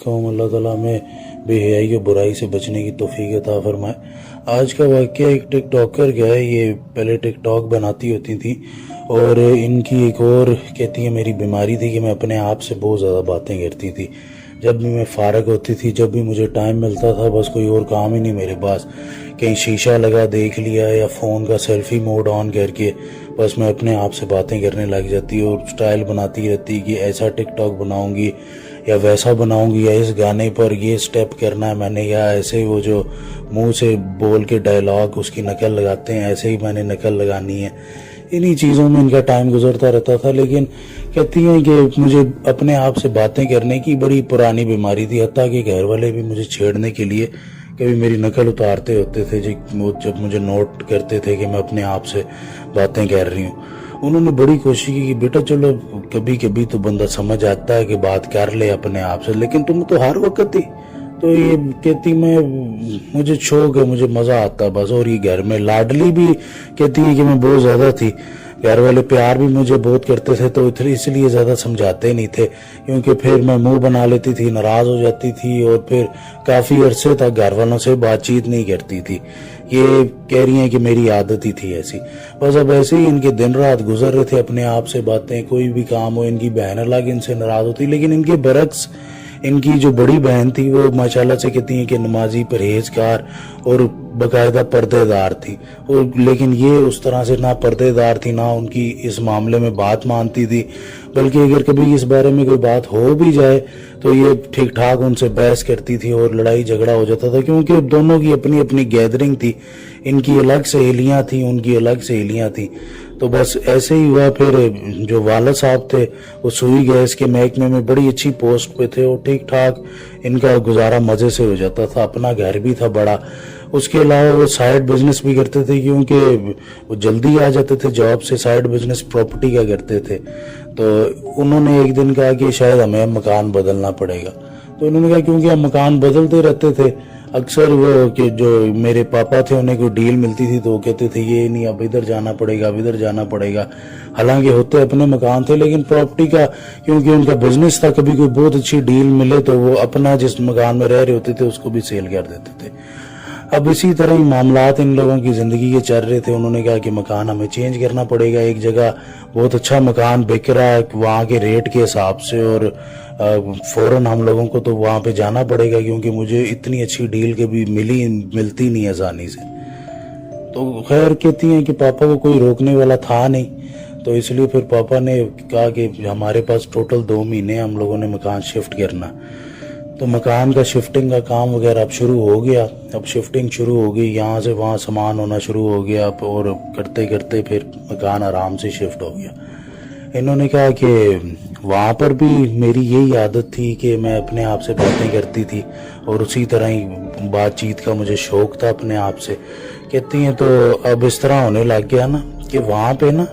علیکم. اللہ تعالیٰ ہمیں بے حیائی و برائی سے بچنے کی توفیق عطا فرمائے. آج کا واقعہ ایک ٹک ٹاکر کا ہے. یہ پہلے ٹک ٹاک بناتی ہوتی تھیں اور ان کی ایک اور کہتی ہیں میری بیماری تھی کہ میں اپنے آپ سے بہت زیادہ باتیں کرتی تھی. جب بھی میں فارغ ہوتی تھی، جب بھی مجھے ٹائم ملتا تھا، بس کوئی اور کام ہی نہیں میرے پاس. کہیں شیشہ لگا دیکھ لیا یا فون کا سیلفی موڈ آن کر کے بس میں اپنے آپ سے باتیں کرنے لگ جاتی اور سٹائل بناتی رہتی کہ ایسا ٹک ٹاک بناؤں گی یا ویسا بناؤں گی، یا اس گانے پر یہ سٹیپ کرنا ہے میں نے، یا ایسے وہ جو منہ سے بول کے ڈائلاگ اس کی نقل لگاتے ہیں ایسے ہی میں نے نقل لگانی ہے. انہی چیزوں میں ان کا ٹائم گزرتا رہتا تھا. لیکن کہتی ہیں کہ مجھے اپنے آپ سے باتیں کرنے کی بڑی پرانی بیماری تھی، حتیٰ کہ گھر والے بھی مجھے چھیڑنے کے لیے کبھی میری نقل اتارتے ہوتے تھے جب مجھے نوٹ کرتے تھے کہ میں اپنے آپ سے باتیں کر رہی ہوں. انہوں نے بڑی کوشش کی کہ بیٹا چلو کبھی کبھی تو بندہ سمجھ آتا ہے کہ بات کر لے اپنے آپ سے، لیکن تم تو ہر وقت تھی. تو یہ کہتی مجھے شوق ہے، مجھے مزہ آتا بس. اور یہ گھر میں لاڈلی بھی کہتی ہے کہ میں بہت زیادہ تھی. گھر والے پیار بھی مجھے بہت کرتے تھے تو اس لیے زیادہ سمجھاتے نہیں تھے، کیونکہ پھر میں منہ بنا لیتی تھی، ناراض ہو جاتی تھی اور پھر کافی عرصے تک گھر والوں سے بات چیت نہیں کرتی تھی. یہ کہہ رہی ہیں کہ میری عادت ہی تھی ایسی. بس اب ایسے ہی ان کے دن رات گزر رہے تھے اپنے آپ سے باتیں. کوئی بھی کام ہو، ان کی بہن الگ ان سے ناراض ہوتی، لیکن ان کے برعکس ان کی جو بڑی بہن تھی وہ ماشاءاللہ سے کہتی ہیں کہ نمازی، پرہیزگار اور باقاعدہ پردے دار تھی. اور لیکن یہ اس طرح سے نہ پردے دار تھی، نہ ان کی اس معاملے میں بات مانتی تھی، بلکہ اگر کبھی اس بارے میں کوئی بات ہو بھی جائے تو یہ ٹھیک ٹھاک ان سے بحث کرتی تھی اور لڑائی جھگڑا ہو جاتا تھا، کیونکہ دونوں کی اپنی اپنی گیدرنگ تھی. ان کی الگ سہیلیاں تھیں، ان کی الگ سہیلیاں تھیں. تو بس ایسے ہی ہوا. پھر جو والد صاحب تھے وہ سوئی گیس کے محکمے میں بڑی اچھی پوسٹ پہ تھے اور ٹھیک ٹھاک ان کا گزارا مزے سے ہو جاتا تھا. اپنا گھر بھی تھا بڑا. اس کے علاوہ وہ سائیڈ بزنس بھی کرتے تھے، کیونکہ وہ جلدی آ جاتے تھے جاب سے. سائیڈ بزنس پراپرٹی کا کرتے تھے. تو انہوں نے ایک دن کہا کہ شاید ہمیں مکان بدلنا پڑے گا. تو انہوں نے کہا کیونکہ ہم مکان بدلتے رہتے تھے اکثر، وہ کہ جو میرے پاپا تھے انہیں کوئی ڈیل ملتی تھی تو وہ کہتے تھے یہ نہیں اب ادھر جانا پڑے گا، اب ادھر جانا پڑے گا. حالانکہ ہوتے اپنے مکان تھے، لیکن پراپرٹی کا کیونکہ ان کا بزنس تھا، کبھی کوئی بہت اچھی ڈیل ملے تو وہ اپنا جس مکان میں رہ رہے ہوتے تھے اس کو بھی سیل کر دیتے تھے. اب اسی طرح ہی معاملات ان لوگوں کی زندگی کے چل رہے تھے. انہوں نے کہا کہ مکان ہمیں چینج کرنا پڑے گا. ایک جگہ بہت اچھا مکان بک رہا ہے وہاں کے ریٹ کے حساب سے، اور فوراً ہم لوگوں کو تو وہاں پہ جانا پڑے گا، کیونکہ مجھے اتنی اچھی ڈیل کبھی ملتی نہیں آسانی سے. تو خیر کہتی ہیں کہ پاپا کو کوئی روکنے والا تھا نہیں، تو اس لیے پھر پاپا نے کہا کہ ہمارے پاس ٹوٹل 2 مہینے ہم لوگوں نے مکان شفٹ کرنا. تو مکان کا شفٹنگ کا کام وغیرہ اب شروع ہو گیا. اب شفٹنگ شروع ہو گئی، یہاں سے وہاں سامان ہونا شروع ہو گیا، اور کرتے کرتے پھر مکان آرام سے شفٹ ہو گیا. انہوں نے کہا کہ وہاں پر بھی میری یہی عادت تھی کہ میں اپنے آپ سے باتیں کرتی تھی اور اسی طرح ہی بات چیت کا مجھے شوق تھا اپنے آپ سے. کہتی ہیں تو اب اس طرح ہونے لگ گیا نا کہ وہاں پہ نا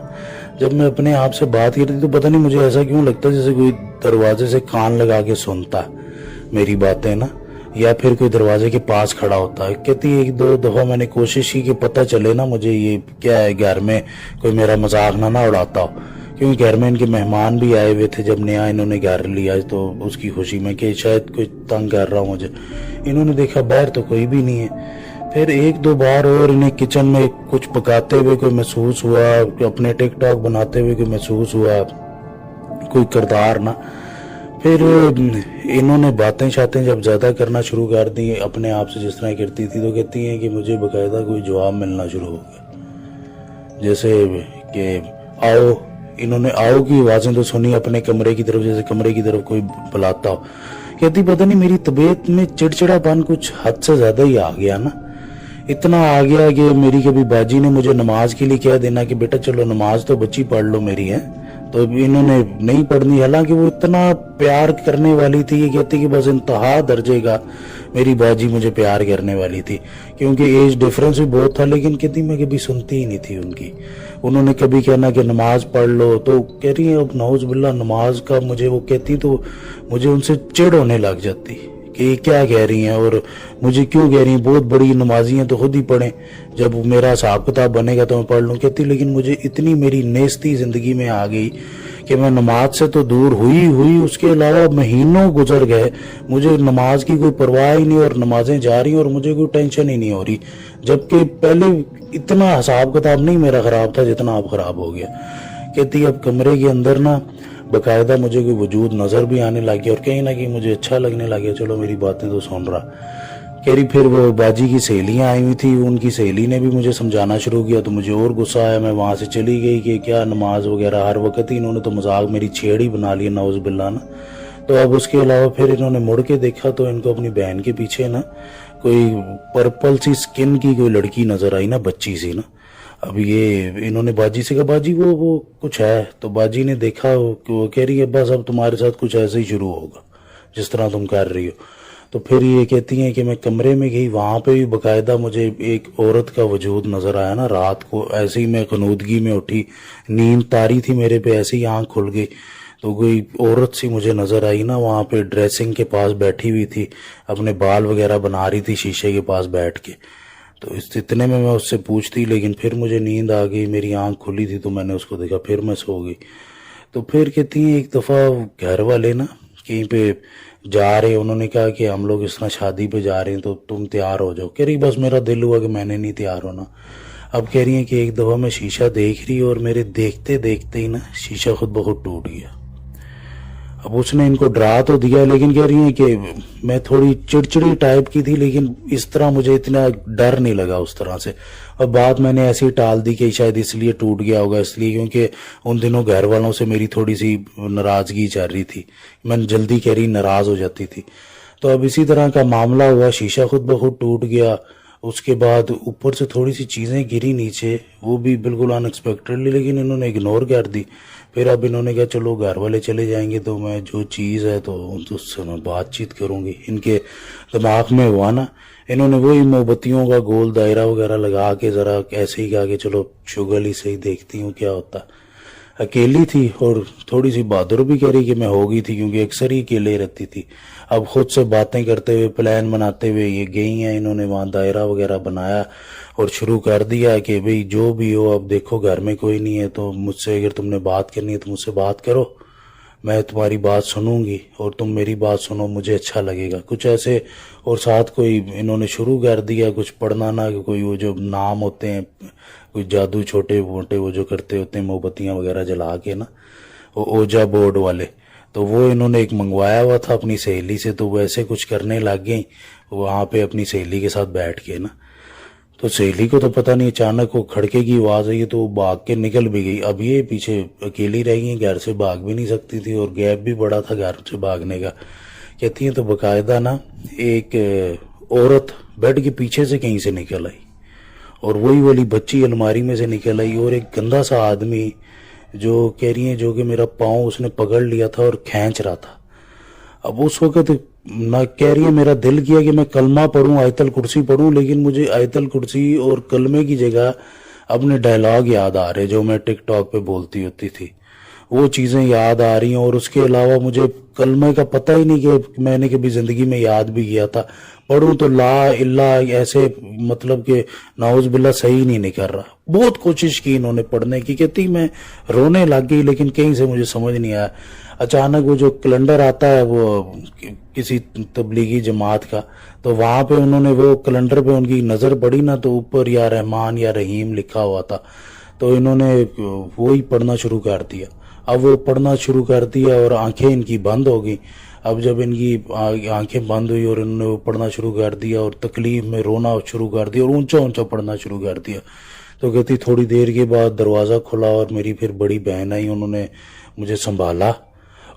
جب میں اپنے آپ سے بات کرتی تو پتہ نہیں مجھے ایسا کیوں لگتا جیسے کوئی دروازے سے کان لگا کے سنتا میری باتیں نا، یا پھر کوئی دروازے کے پاس کھڑا ہوتا ہے. کہتی ہے 1-2 دفعہ میں نے کوشش کی کہ پتہ چلے نا مجھے یہ کیا ہے، گھر میں کوئی میرا مذاق نہ اڑاتا ہو، کیونکہ گھر میں ان کے مہمان بھی آئے ہوئے تھے. جب نیا انہوں نے گھر لیا تو اس کی خوشی میں کہ شاید کوئی تنگ کر رہا ہوں مجھے. انہوں نے دیکھا باہر تو کوئی بھی نہیں ہے. پھر 1-2 بار اور انہیں کچن میں کچھ پکاتے ہوئے کوئی محسوس ہوا، اپنے ٹک ٹاک بناتے ہوئے کوئی محسوس ہوا، کوئی کردار نہ. پھر انہوں نے باتیں شاتیں جب زیادہ کرنا شروع کر دی اپنے آپ سے جس طرح کرتی تھی، تو کہتی ہیں کہ مجھے باقاعدہ کوئی جواب ملنا شروع ہو گیا، جیسے کہ آؤ. انہوں نے آؤ کی آوازیں تو سنی اپنے کمرے کی طرف، جیسے کمرے کی طرف کوئی بلاتا ہو. کہتی پتہ نہیں میری طبیعت میں چڑچڑا پن کچھ حد سے زیادہ ہی آ گیا نا. اتنا آ گیا کہ میری کبھی باجی نے مجھے نماز کے لیے کہہ دینا کہ بیٹا چلو نماز تو بچی پڑھ لو میری ہے، تو انہوں نے نہیں پڑھنی. حالانکہ وہ اتنا پیار کرنے والی تھی، یہ کہتی کہ بس انتہا درجے کا میری باجی مجھے پیار کرنے والی تھی، کیونکہ ایج ڈیفرنس بھی بہت تھا. لیکن کہتی میں کبھی سنتی ہی نہیں تھی ان کی. انہوں نے کبھی کہنا کہ نماز پڑھ لو تو کہہ رہی ہیں اب نعوذ باللہ نماز کا مجھے وہ کہتی تو مجھے ان سے چڑ ہونے لگ جاتی کہ یہ کیا کہہ رہی ہیں اور مجھے کیوں کہہ رہی ہیں. بہت بڑی نمازی ہیں تو خود ہی پڑھیں، جب میرا حساب کتاب بنے گا تو میں پڑھ لوں. کہتی لیکن مجھے اتنی میری نیستی زندگی میں آ گئی کہ میں نماز سے تو دور ہوئی اس کے علاوہ مہینوں گزر گئے، مجھے نماز کی کوئی پرواہ ہی نہیں اور نمازیں جا رہی اور مجھے کوئی ٹینشن ہی نہیں ہو رہی، جبکہ پہلے اتنا حساب کتاب نہیں میرا خراب تھا جتنا اب خراب ہو گیا۔ کہتی اب کمرے کے اندر نا باقاعدہ مجھے کوئی وجود نظر بھی آنے لگ گیا اور کہیں نہ کہیں مجھے اچھا لگنے لگ گیا، چلو میری باتیں تو سن رہا۔ کہہ رہی پھر وہ باجی کی سہیلیاں آئی ہوئی تھی، ان کی سہیلی نے بھی مجھے سمجھانا شروع کیا تو مجھے اور غصہ آیا، میں وہاں سے چلی گئی کہ کیا نماز وغیرہ ہر وقت ہی انہوں نے تو مذاق میری چھیڑ ہی بنا لیا، نعوذ باللہ نا۔ تو اب اس کے علاوہ پھر انہوں نے مڑ کے دیکھا تو ان کو اپنی بہن کے پیچھے نا کوئی پرپل سی سکن کی کوئی لڑکی نظر آئی نا، بچی سی نا۔ اب یہ انہوں نے باجی سے کہا باجی وہ کچھ ہے، تو باجی نے دیکھا کہ وہ کہہ رہی ہے بس اب تمہارے ساتھ کچھ ایسے ہی شروع ہوگا جس طرح تم کر رہی ہو۔ تو پھر یہ کہتی ہیں کہ میں کمرے میں گئی، وہاں پہ بھی باقاعدہ مجھے ایک عورت کا وجود نظر آیا نا، رات کو ایسے ہی میں قنودگی میں اٹھی، نیند طاری تھی میرے پہ، ایسے ہی آنکھ کھل گئی تو کوئی عورت سی مجھے نظر آئی نا، وہاں پہ ڈریسنگ کے پاس بیٹھی ہوئی تھی، اپنے بال وغیرہ بنا رہی تھی شیشے کے پاس بیٹھ کے۔ تو اس اتنے میں اس سے پوچھتی، لیکن پھر مجھے نیند آ گئی، میری آنکھ کھلی تھی تو میں نے اس کو دیکھا، پھر میں سو گئی۔ تو پھر کہتی ہیں ایک دفعہ گھر والے نا کہیں پہ جا رہے، انہوں نے کہا کہ ہم لوگ اس طرح شادی پہ جا رہے ہیں تو تم تیار ہو جاؤ۔ کہہ رہی بس میرا دل ہوا کہ میں نے نہیں تیار ہونا۔ اب کہہ رہی ہیں کہ ایک دفعہ میں شیشہ دیکھ رہی اور میرے دیکھتے دیکھتے ہی نا شیشہ خود بخود ٹوٹ گیا۔ اب اس نے ان کو ڈرا تو دیا، لیکن کہہ رہی ہیں کہ میں تھوڑی چڑچڑی ٹائپ کی تھی، لیکن اس طرح مجھے اتنا ڈر نہیں لگا اس طرح سے۔ اور بات میں نے ایسی ٹال دی کہ شاید اس لیے ٹوٹ گیا ہوگا، اس لیے کیونکہ ان دنوں گھر والوں سے میری تھوڑی سی ناراضگی چل رہی تھی، میں جلدی کہہ رہی ناراض ہو جاتی تھی۔ تو اب اسی طرح کا معاملہ ہوا، شیشہ خود بخود ٹوٹ گیا۔ اس کے بعد اوپر سے تھوڑی سی چیزیں گری نیچے، وہ بھی بالکل ان ایکسپیکٹڈلی، لیکن انہوں نے اگنور کر دی۔ پھر اب انہوں نے کہا چلو گھر والے چلے جائیں گے تو میں جو چیز ہے تو اس سے میں بات چیت کروں گی۔ ان کے دماغ میں ہوا نا، انہوں نے وہی موم بتیوں کا گول دائرہ وغیرہ لگا کے ذرا ایسے ہی کہا کہ چلو شوگر ہی صحیح دیکھتی ہوں کیا ہوتا۔ اکیلی تھی اور تھوڑی سی بہادر بھی کہہ رہی کہ میں ہو گئی تھی، کیونکہ اکثر ہی اکیلے رہتی تھی۔ اب خود سے باتیں کرتے ہوئے، پلان بناتے ہوئے یہ گئی ہیں، انہوں نے وہاں دائرہ وغیرہ بنایا اور شروع کر دیا کہ بھئی جو بھی ہو، اب دیکھو گھر میں کوئی نہیں ہے تو مجھ سے اگر تم نے بات کرنی ہے تو مجھ سے بات کرو، میں تمہاری بات سنوں گی اور تم میری بات سنو، مجھے اچھا لگے گا، کچھ ایسے۔ اور ساتھ کوئی انہوں نے شروع کر دیا کچھ پڑھنا نا، کوئی وہ جو نام ہوتے ہیں کوئی جادو چھوٹے موٹے وہ جو کرتے ہوتے ہیں، موم بتیاں وغیرہ جلا کے نا، وہ اوجا بورڈ والے، تو وہ انہوں نے ایک منگوایا ہوا تھا اپنی سہیلی سے، تو وہ ایسے کچھ کرنے لگ گئیں وہاں پہ اپنی سہیلی کے ساتھ بیٹھ کے نا۔ تو سہیلی کو تو پتہ نہیں، اچانک وہ کھڑکے کی آواز آئی تو وہ بھاگ کے نکل بھی گئی۔ اب یہ پیچھے اکیلی رہ گئی، گھر سے بھاگ بھی نہیں سکتی تھی اور گیپ بھی بڑا تھا گھر سے بھاگنے کا۔ کہتی ہیں تو باقاعدہ نا ایک عورت بیڈ کے پیچھے سے کہیں سے نکل آئی اور وہی والی بچی الماری میں سے نکل آئی، اور ایک گندا سا آدمی جو کہہ رہی ہیں جو کہ میرا پاؤں اس نے پکڑ لیا تھا اور کھینچ رہا تھا۔ اب اس وقت نہ کہہ رہی ہے میرا دل کیا کہ میں کلمہ پڑھوں، آیت الکرسی پڑھوں، لیکن مجھے آیت الکرسی اور کلمے کی جگہ اپنے ڈائلاگ یاد آ رہے جو میں ٹک ٹاک پہ بولتی ہوتی تھی، وہ چیزیں یاد آ رہی ہیں۔ اور اس کے علاوہ مجھے کلمے کا پتہ ہی نہیں کہ میں نے کبھی زندگی میں یاد بھی کیا تھا، پڑھوں تو لا الہ ایسے، مطلب کہ نعوذ باللہ صحیح نہیں نکل رہا۔ بہت کوشش کی انہوں نے پڑھنے کی، کہتی میں رونے لگ گئی، لیکن کہیں سے مجھے سمجھ نہیں آیا۔ اچانک وہ جو کیلنڈر آتا ہے وہ کسی تبلیغی جماعت کا، تو وہاں پہ انہوں نے وہ کیلنڈر پہ ان کی نظر پڑی نا، تو اوپر یا رحمان یا رحیم لکھا ہوا تھا، تو انہوں نے وہی پڑھنا شروع کر دیا۔ اب وہ پڑھنا شروع کر دیا اور آنکھیں ان کی بند ہو گئی۔ اب جب ان کی آنکھیں بند ہوئی اور انہوں نے وہ پڑھنا شروع کر دیا اور تکلیف میں رونا شروع کر دیا اور اونچا اونچا پڑھنا شروع کر دیا، تو کہتی تھوڑی دیر کے بعد دروازہ کھلا اور میری پھر بڑی بہن آئی، انہوں نے مجھے سنبھالا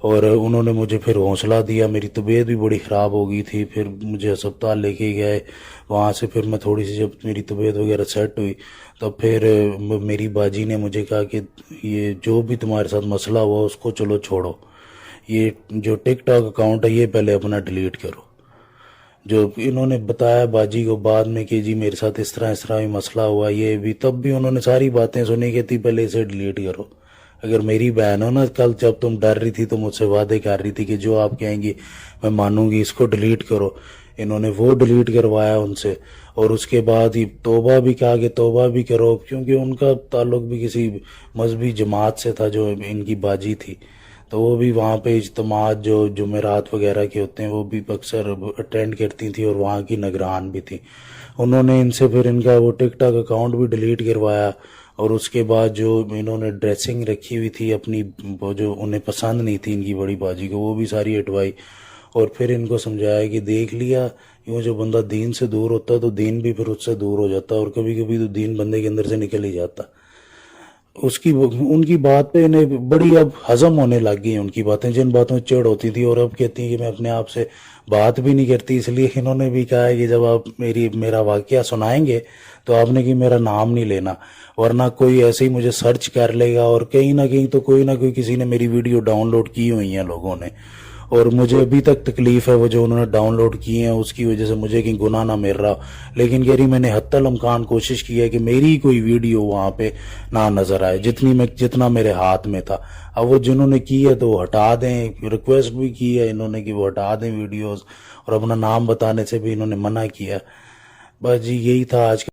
اور انہوں نے مجھے پھر حوصلہ دیا۔ میری طبیعت بھی بڑی خراب ہو گئی تھی، پھر مجھے ہسپتال لے کے گئے، وہاں سے پھر میں تھوڑی سی جب میری طبیعت وغیرہ سیٹ ہوئی تو پھر میری باجی نے مجھے کہا کہ یہ جو بھی تمہارے ساتھ مسئلہ ہوا اس کو چلو چھوڑو، یہ جو ٹک ٹاک اکاؤنٹ ہے یہ پہلے اپنا ڈیلیٹ کرو۔ جو انہوں نے بتایا باجی کو بعد میں کہ جی میرے ساتھ اس طرح بھی مسئلہ ہوا، یہ بھی، تب بھی انہوں نے ساری باتیں سنی، کہتی پہلے اسے ڈیلیٹ کرو۔ اگر میری بہن ہو نا، کل جب تم ڈر رہی تھی تو مجھ سے وعدے کر رہی تھی کہ جو آپ کہیں گی میں مانوں گی، اس کو ڈیلیٹ کرو۔ انہوں نے وہ ڈیلیٹ کروایا ان سے، اور اس کے بعد یہ توبہ بھی کہا کہ توبہ بھی کرو، کیونکہ ان کا تعلق بھی کسی مذہبی جماعت سے تھا جو ان کی باجی تھی، تو وہ بھی وہاں پہ اجتماعات جو جمعرات وغیرہ کے ہوتے ہیں وہ بھی اکثر اٹینڈ کرتی تھیں اور وہاں کی نگران بھی تھیں۔ انہوں نے ان سے پھر ان کا وہ ٹک ٹاک اکاؤنٹ بھی ڈیلیٹ کروایا، اور اس کے بعد جو انہوں نے ڈریسنگ رکھی ہوئی تھی اپنی، وہ جو انہیں پسند نہیں تھی ان کی بڑی باجی کو، وہ بھی ساری ہٹوائی، اور پھر ان کو سمجھایا کہ دیکھ لیا، یوں جو بندہ دین سے دور ہوتا ہے تو دین بھی پھر اس سے دور ہو جاتا ہے، اور کبھی کبھی تو دین بندے کے اندر سے نکل ہی جاتا۔ ان کی بات پہ انہیں بڑی اب ہضم ہونے لگ گئی ان کی باتیں، جن باتوں چڑ ہوتی تھی، اور اب کہتی ہیں کہ میں اپنے آپ سے بات بھی نہیں کرتی، اس لیے انہوں نے بھی کہا ہے کہ جب آپ میرا واقعہ سنائیں گے تو آپ نے کہ میرا نام نہیں لینا، ورنہ کوئی ایسے ہی مجھے سرچ کر لے گا، اور کہیں نہ کہیں تو کوئی نہ کوئی کسی نے میری ویڈیو ڈاؤن لوڈ کی ہوئی ہیں لوگوں نے، اور مجھے ابھی تک تکلیف ہے وہ جو انہوں نے ڈاؤن لوڈ کی ہیں اس کی وجہ سے مجھے کہیں گناہ نہ مل رہا، لیکن کہہ رہی میں نے حتی الامکان کوشش کی ہے کہ میری کوئی ویڈیو وہاں پہ نہ نظر آئے، جتنا میرے ہاتھ میں تھا۔ اب وہ جنہوں نے کی ہے تو وہ ہٹا دیں، ریکویسٹ بھی کی ہے انہوں نے کہ وہ ہٹا دیں ویڈیوز، اور اپنا نام بتانے سے بھی انہوں نے منع کیا۔ بس جی یہی تھا آج کا